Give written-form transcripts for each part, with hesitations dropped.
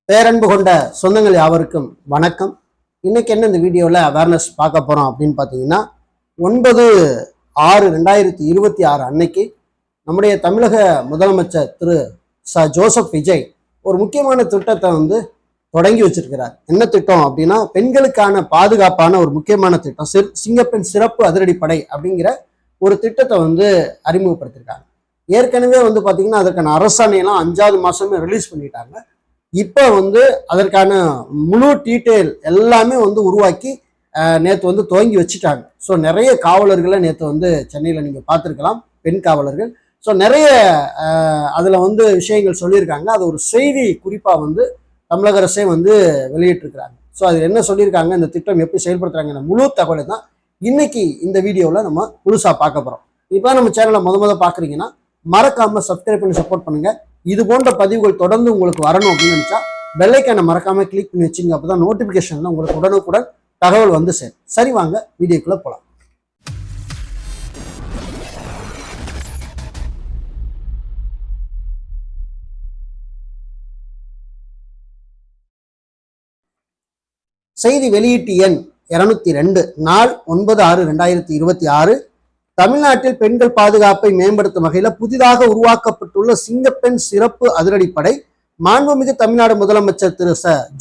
பேரன்பு கொண்ட சொந்தங்கள் யாவருக்கும் வணக்கம். இன்னைக்கு என்ன இந்த வீடியோவில் அவேர்னஸ் பார்க்க போகிறோம் அப்படின்னு பார்த்தீங்கன்னா 9/6/2026 அன்னைக்கு நம்முடைய தமிழக முதலமைச்சர் திரு ஜோசப் விஜய் ஒரு முக்கியமான திட்டத்தை தொடங்கி வச்சிருக்கிறார். என்ன திட்டம் அப்படின்னா, பெண்களுக்கான பாதுகாப்பான ஒரு முக்கியமான திட்டம் சிங்கப்பெண் சிறப்பு அதிரடிப்படை அப்படிங்கிற ஒரு திட்டத்தை அறிமுகப்படுத்திருக்காங்க. ஏற்கனவே பார்த்தீங்கன்னா அதற்கான அரசாணையெல்லாம் 5வது மாதமே ரிலீஸ் பண்ணிட்டாங்க. இப்போ அதற்கான முழு டீட்டெயில் எல்லாமே உருவாக்கி நேற்று துவங்கி வச்சுட்டாங்க. ஸோ நிறைய காவலர்களை நேற்று சென்னையில் நீங்கள் பார்த்துருக்கலாம், பெண் காவலர்கள். ஸோ நிறைய அதில் விஷயங்கள் சொல்லியிருக்காங்க. அது ஒரு செய்தி குறிப்பாக தமிழக அரசே வெளியிட்டிருக்கிறாங்க. ஸோ அது என்ன சொல்லியிருக்காங்க, இந்த திட்டம் எப்படி செயல்படுத்துறாங்க, முழு தகவலை தான் இன்னைக்கு இந்த வீடியோவில் நம்ம முழுசாக பார்க்க போகிறோம். இப்போ நம்ம சேனலை முத பார்க்குறீங்கன்னா மறக்காம சப்ஸ்கிரைப் பண்ணி சப்போர்ட் பண்ணுங்க. இது போன்ற பதிவுகள் தொடர்ந்து உங்களுக்கு வரணும் அப்படின்னு நினைச்சா பெல் ஐகானை மறக்காம கிளிக் பண்ணி வச்சுங்க. அப்பதான் நோட்டிபிகேஷன்ல உங்களுக்கு உடனுக்குடன் தகவல் சேரும். சரி, வாங்க வீடியோக்குள்ள போலாம். செய்தி வெளியீட்டு எண் 202, நாள் 9/6/2026. தமிழ்நாட்டில் பெண்கள் பாதுகாப்பை மேம்படுத்தும் வகையில் புதிதாக உருவாக்கப்பட்டுள்ள சிங்கப்பெண் சிறப்பு அதிரடிப்படை மாண்புமிகு தமிழ்நாடு முதலமைச்சர் திரு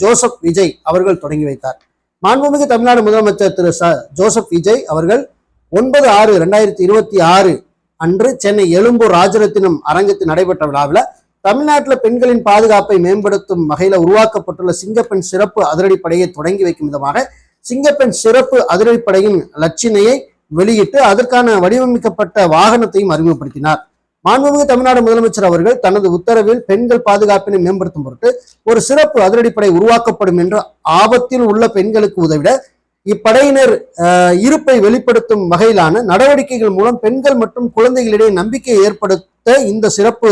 ஜோசப் விஜய் அவர்கள் தொடங்கி வைத்தார். மாண்புமிகு தமிழ்நாடு முதலமைச்சர் திரு ஜோசப் விஜய் அவர்கள் 9/6/2026 அன்று சென்னை எழும்பூர் ராஜரத்தினம் அரங்கத்தில் நடைபெற்ற விழாவில் தமிழ்நாட்டில் பெண்களின் பாதுகாப்பை மேம்படுத்தும் வகையில் உருவாக்கப்பட்டுள்ள சிங்கப்பெண் சிறப்பு அதிரடிப்படையை தொடங்கி வைக்கும் விதமாக சிங்கப்பெண் சிறப்பு அதிரடிப்படையின் லட்சணையை வெளியிட்டு அதற்கான வடிவமைக்கப்பட்ட வாகனத்தையும் அறிமுகப்படுத்தினார். மாண்புமிகு தமிழ்நாடு முதலமைச்சர் அவர்கள் தனது உத்தரவில் பெண்கள் பாதுகாப்பினை மேம்படுத்தும் பொருட்டு ஒரு சிறப்பு அதிரடிப்படை உருவாக்கப்படும் என்று ஆபத்தில் உள்ள பெண்களுக்கு உதவிட இப்படையினர் இருப்பை வெளிப்படுத்தும் வகையிலான நடவடிக்கைகள் மூலம் பெண்கள் மற்றும் குழந்தைகளிடையே நம்பிக்கையை ஏற்படுத்த இந்த சிறப்பு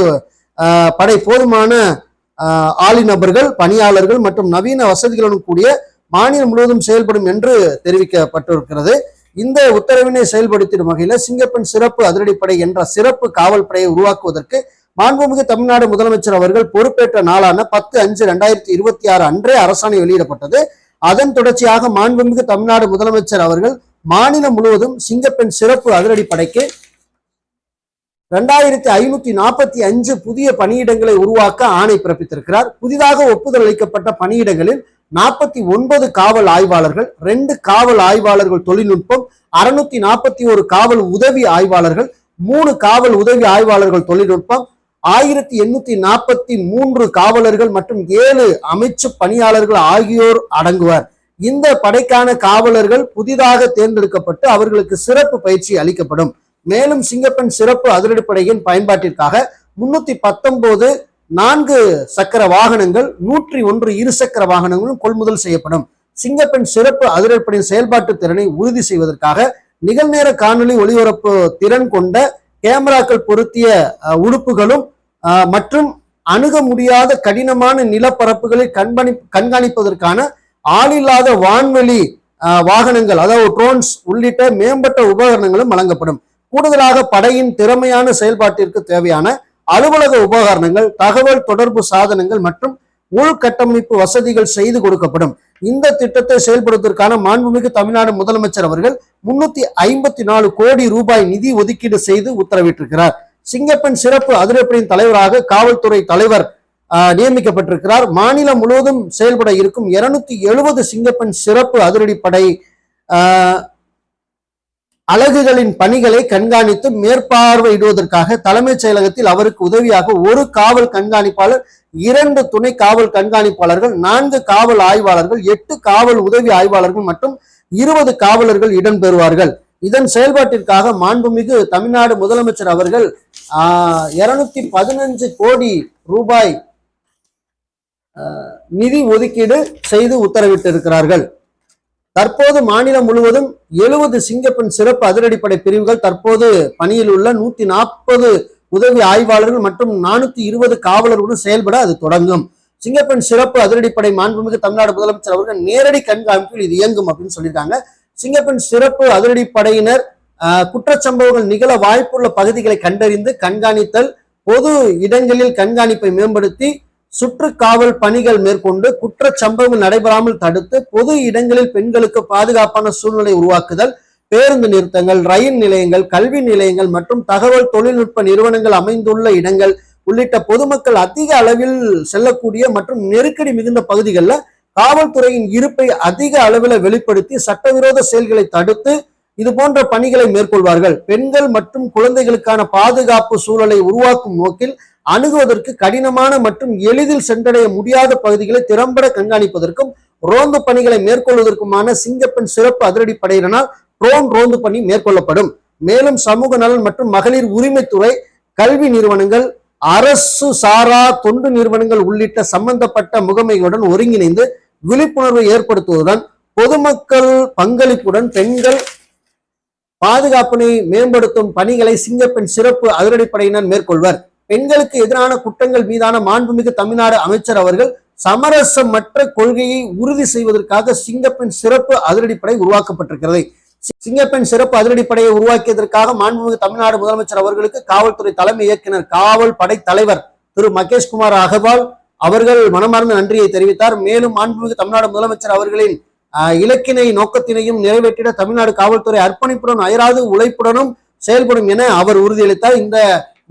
படை போதுமான ஆளிநபர்கள், பணியாளர்கள் மற்றும் நவீன வசதிகளுடன் கூடிய மாநிலம் முழுவதும் செயல்படும் என்று தெரிவிக்கப்பட்டிருக்கிறது. இந்த உத்தரவினை செயல்படுத்தும் வகையில் சிங்கப்பெண் சிறப்பு அதிரடிப்படை என்ற சிறப்பு காவல் படையை உருவாக்குவதற்கு மாண்புமிகு தமிழ்நாடு முதலமைச்சர் அவர்கள் பொறுப்பேற்ற நாளான 10/5/2026 அன்றே அரசாணை வெளியிடப்பட்டது. அதன் தொடர்ச்சியாக மாண்புமிகு தமிழ்நாடு முதலமைச்சர் அவர்கள் மாநிலம் முழுவதும் சிங்கப்பெண் சிறப்பு அதிரடிப்படைக்கு 2545 புதிய பணியிடங்களை உருவாக்க ஆணை பிறப்பித்திருக்கிறார். புதிதாக ஒப்புதல் அளிக்கப்பட்ட பணியிடங்களில் 49 காவல் ஆய்வாளர்கள், 2 காவல் ஆய்வாளர்கள் தொழில்நுட்பம், 641 காவல் உதவி ஆய்வாளர்கள், 3 காவல் உதவி ஆய்வாளர்கள் தொழில்நுட்பம், 1843 காவலர்கள் மற்றும் 7 அமைச்சு பணியாளர்கள் ஆகியோர் அடங்குவர். இந்த படைக்கான காவலர்கள் புதிதாக தேர்ந்தெடுக்கப்பட்டு அவர்களுக்கு சிறப்பு பயிற்சி அளிக்கப்படும். மேலும் சிங்கப்பெண் சிறப்பு அதிரடிப்படையின் பயன்பாட்டிற்காக 319 4 சக்கர வாகனங்கள், 101 இருசக்கர வாகனங்களும் கொள்முதல் செய்யப்படும். சிங்கப்பெண் சிறப்பு அதிரடிப்படையின் செயல்பாட்டு திறனை உறுதி செய்வதற்காக நிகழ்நேர காணொலி ஒளிபரப்பு திறன் கொண்ட கேமராக்கள் பொருத்திய உடுப்புகளும் மற்றும் அணுக முடியாத கடினமான நிலப்பரப்புகளை கண்காணிப்பதற்கான ஆளில்லாத வான்வெளி வாகனங்கள், அதாவது ட்ரோன்ஸ் உள்ளிட்ட மேம்பட்ட உபகரணங்களும் வழங்கப்படும். கூடுதலாக படையின் திறமையான செயல்பாட்டிற்கு தேவையான அலுவலக உபகரணங்கள், தகவல் தொடர்பு சாதனங்கள் மற்றும் உள்கட்டமைப்பு வசதிகள் செய்து கொடுக்கப்படும். இந்த திட்டத்தை செயல்படுவதற்கான மாண்புமிகு தமிழ்நாடு முதலமைச்சர் அவர்கள் 354 கோடி ரூபாய் நிதி ஒதுக்கீடு செய்து உத்தரவிட்டிருக்கிறார். சிங்கப்பெண் சிறப்பு அதிரடிப்படையின் தலைவராக காவல்துறை தலைவர் நியமிக்கப்பட்டிருக்கிறார். மாநிலம் முழுவதும் செயல்பட இருக்கும் 270 சிங்கப்பெண் சிறப்பு அதிரடிப்படை அலகுகளின் பணிகளை கண்காணித்து மேற்பார்வையிடுவதற்காக தலைமைச் செயலகத்தில் அவருக்கு உதவியாக 1 காவல் கண்காணிப்பாளர், 2 துணை காவல் கண்காணிப்பாளர்கள், 4 காவல் ஆய்வாளர்கள், 8 காவல் உதவி ஆய்வாளர்கள் மற்றும் 20 காவலர்கள் இடம்பெறுவார்கள். இதன் செயல்பாட்டிற்காக மாண்புமிகு தமிழ்நாடு முதலமைச்சர் அவர்கள் 215 கோடி ரூபாய் நிதி ஒதுக்கீடு செய்து உத்தரவிட்டிருக்கிறார்கள். தற்போது மாநிலம் முழுவதும் 70 சிங்கப்பெண் சிறப்பு அதிரடிப்படை பிரிவுகள், தற்போது பணியில் உள்ள 140 உதவி ஆய்வாளர்கள் மற்றும் 420 காவலர்களுடன் செயல்பட அது தொடங்கும். சிங்கப்பெண் சிறப்பு அதிரடிப்படை மாண்புமிகு தமிழ்நாடு முதலமைச்சர் அவர்கள் நேரடி கண்காணிப்பில் இது இயங்கும் அப்படின்னு சொல்லியிருக்காங்க. சிங்கப்பெண் சிறப்பு அதிரடிப்படையினர் குற்றச்சம்பவங்கள் நிகழ வாய்ப்புள்ள பகுதிகளை கண்டறிந்து கண்காணித்தல், பொது இடங்களில் கண்காணிப்பை மேம்படுத்தி சுற்றுக்காவல் பணிகள் மேற்கொண்டு குற்றச் சம்பவங்கள் நடைபெறாமல் தடுத்து பொது இடங்களில் பெண்களுக்கு பாதுகாப்பான சூழ்நிலை உருவாக்குதல், பேருந்து நிறுத்தங்கள், ரயில் நிலையங்கள், கல்வி நிலையங்கள் மற்றும் தகவல் தொழில்நுட்ப நிறுவனங்கள் அமைந்துள்ள இடங்கள் உள்ளிட்ட பொதுமக்கள் அதிக அளவில் செல்லக்கூடிய மற்றும் நெருக்கடி மிகுந்த பகுதிகளில் காவல்துறையின் இருப்பை அதிக அளவில் வெளிப்படுத்தி சட்டவிரோத செயல்களை தடுத்து இது போன்ற பணிகளை மேற்கொள்வார்கள். பெண்கள் மற்றும் குழந்தைகளுக்கான பாதுகாப்பு சூழலை உருவாக்கும் நோக்கில் அணுகுவதற்கு கடினமான மற்றும் எளிதில் சென்றடைய முடியாத பகுதிகளை திறம்பட கண்காணிப்பதற்கும் ரோந்து பணிகளை மேற்கொள்வதற்குமான சிங்கப்பெண் சிறப்பு அதிரடிப்படையினரால் ட்ரோன் ரோந்து பணி மேற்கொள்ளப்படும். மேலும் சமூக நலன் மற்றும் மகளிர் உரிமைத்துறை, கல்வி நிறுவனங்கள், அரசு சாரா தொண்டு நிறுவனங்கள் உள்ளிட்ட சம்பந்தப்பட்ட முகமைகளுடன் ஒருங்கிணைந்து விழிப்புணர்வை ஏற்படுத்துவதுடன் பொதுமக்கள் பங்களிப்புடன் பெண்கள் பாதுகாப்பினை மேம்படுத்தும் பணிகளை சிங்கப்பெண் சிறப்பு அதிரடிப்படையினர் மேற்கொள்வர். பெண்களுக்கு எதிரான குற்றங்கள் மீதான மாண்புமிகு தமிழ்நாடு அமைச்சர் அவர்கள் சமரசமற்ற கொள்கையை உறுதி செய்வதற்காக சிங்கப்பெண் சிறப்பு அதிரடிப்படை உருவாக்கப்பட்டிருக்கிறது. சிங்கப்பெண் சிறப்பு அதிரடிப்படையை உருவாக்கியதற்காக மாண்புமிகு தமிழ்நாடு முதலமைச்சர் அவர்களுக்கு காவல்துறை தலைமை இயக்குனர் காவல் படை தலைவர் திரு மகேஷ்குமார் அகர்வால் அவர்கள் மனமார்ந்த நன்றியை தெரிவித்தார். மேலும் மாண்புமிகு தமிழ்நாடு முதலமைச்சர் அவர்களின் இலக்கினை நோக்கத்தினையும் நிறைவேற்றிட தமிழ்நாடு காவல்துறை அர்ப்பணிப்புடன் அயராது உழைப்புடனும் செயல்படும் என அவர் உறுதியளித்தார். இந்த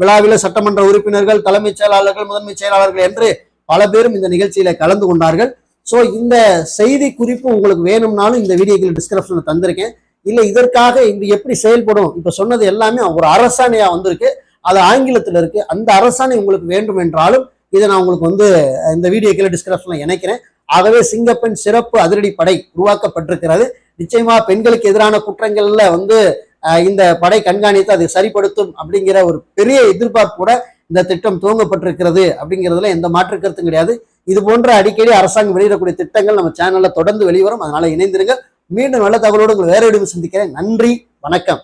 விழாவில் சட்டமன்ற உறுப்பினர்கள், தலைமைச் செயலாளர்கள், முதன்மைச் செயலாளர்கள் என்று பல பேரும் இந்த நிகழ்ச்சியில கலந்து கொண்டார்கள். ஸோ இந்த செய்தி குறிப்பு உங்களுக்கு வேணும்னாலும் இந்த வீடியோக்கள் டிஸ்கிரிப்ஷன்ல தந்திருக்கேன். இல்லை இதற்காக இது எப்படி செயல்படும் இப்ப சொன்னது எல்லாமே ஒரு அரசாணையா வந்திருக்கு, அது ஆங்கிலத்தில் இருக்கு. அந்த அரசாணை உங்களுக்கு வேண்டும் என்றாலும் இதை நான் உங்களுக்கு இந்த வீடியோக்கள் டிஸ்கிரிப்ஷன்ல இணைக்கிறேன். ஆகவே சிங்கப்பெண் சிறப்பு அதிரடிப்படை உருவாக்கப்பட்டிருக்கிறது. நிச்சயமா பெண்களுக்கு எதிரான குற்றங்கள்ல இந்த படை கண்காணித்து அதை சரிப்படுத்தும் அப்படிங்கிற ஒரு பெரிய எதிர்பார்ப்போட இந்த திட்டம் துவங்கப்பட்டிருக்கிறது அப்படிங்கிறதுல எந்த மாற்று கருத்தும் கிடையாது. இது போன்ற அடிக்கடி அரசாங்கம் வெளியிடக்கூடிய திட்டங்கள் நம்ம சேனல்ல தொடர்ந்து வெளிவரும். அதனால இணைந்திருங்க. மீண்டும் நல்ல தகவலோடு உங்களை வேற இடமும் சந்திக்கிறேன். நன்றி, வணக்கம்.